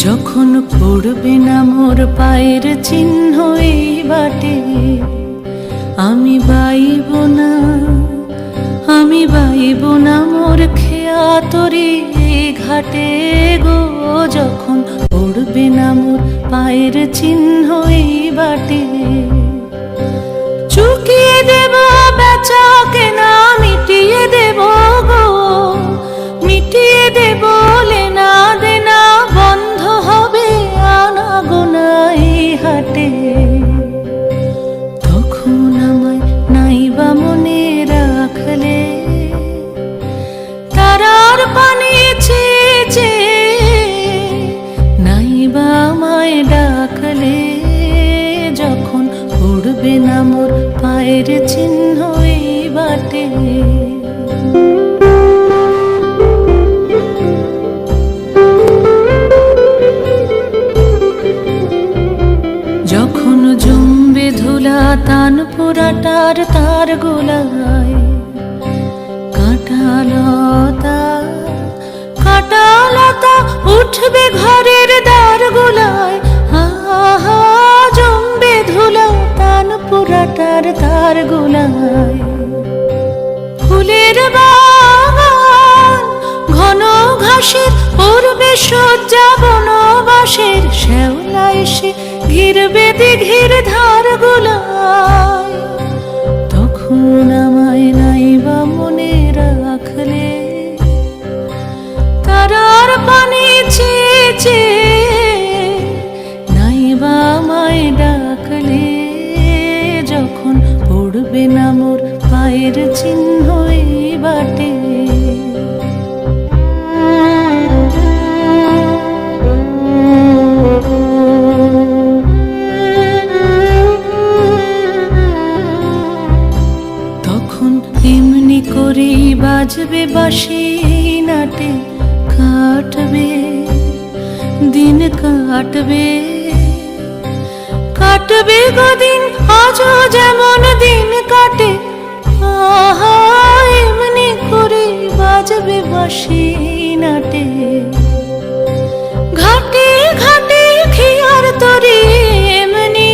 যখন পড়বে না মোর পায়ের চিহ্ন এই বাটে, আমি বাইব না, আমি বাইব না মোর খেয়া তরি ঘাটে গো। যখন পড়বে না মোর পায়ের চিহ্ন এই বাটে, চুকিয়ে দেব বেচা কেনা, মিটিয়ে দেব গো, মিটিয়ে দেব লেনা দেনা, বন্ধ হবে আনা গোনা এই হাটে। তখন আমায় নাইবা মনে রাখলে, তারার পানি চেয়ে চেয়ে নাইবা আমায় ডাকলে। যখন পড়বে না মোর পায়ের চিহ্ন এই বাটে, যখন জমবে ধুলা তান পোড়াটার তার গোলায়, কাঁটালতা কাঁটালতা উঠবে ঘরের দ্বার গোলায়। আহা জমবে ধুলা তান পোড়াটার তার গোলায়। ফুলের বাগান ঘন ঘাসের পূর্বে সজ্জা বনবাসের, শ্যাওলা এসে ঘিরবে দিঘির ধার গোলায়। তখন আমায় নাইবা মনে রাখলে, তারার পানি চেয়ে চেয়ে নাইবা আমায় ডাকলে। যখন পড়বে না মোর পায়ের চিহ্ন এই বাটে, তখন এমনি করেই বাজবে বাঁশি নাটে, কাটবে দিন কাটবে, কাটবে গদিন আজও যেমন দিন কাটে। আহা এমনি করে বাজবে বাঁশি নাটে, ঘাটে ঘাটে খেয়ার তরি এমনি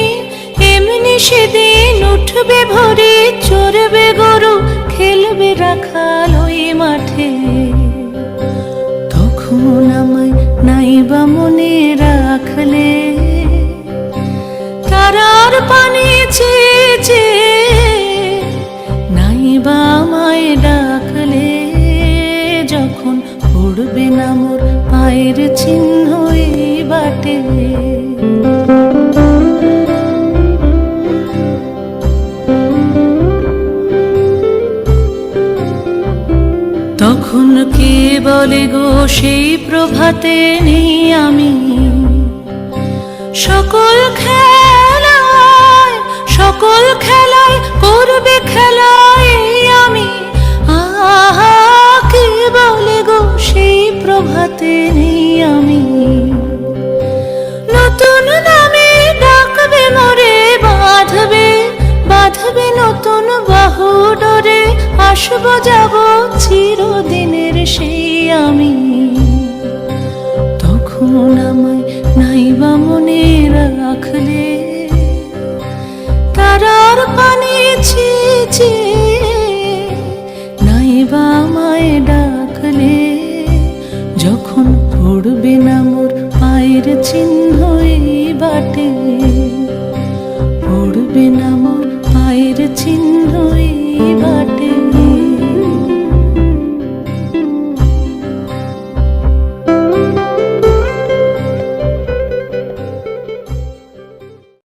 এমনি সেদিন উঠবে ভরে, চড়বে গরু খেলবে রাখাল ওই মাঠে। তখন আমায় নাইবা মনে রাখলে, তারার পানি চেয়ে চেয়ে নাইবা আমায় ডাকলে। যখন পড়বে না মোর পায়ের চিহ্ন এই বাটে, তখন কে বলে গো সেই প্রভাতে নেই আমি। সকল খেলায় সকল খেলায় করবে খেলায় আমি। আহা কে বলে গো সেই প্রভাতে নেই আমি। নতুন নামে ডাকবে মোরে, বাঁধবে বাঁধবে নতুন বাহু ডোরে, আসবো যাব চিরদিনের সেই আমি। তখন আমায় নাইবা মনে রাখলে, তারার পানি চেয়ে চেয়ে নাইবা আমায় ডাকলে। যখন পড়বে না মোর পায়ের চিহ্ন এই বাটে, পড়বে না মোর পায়ের চিহ্ন এই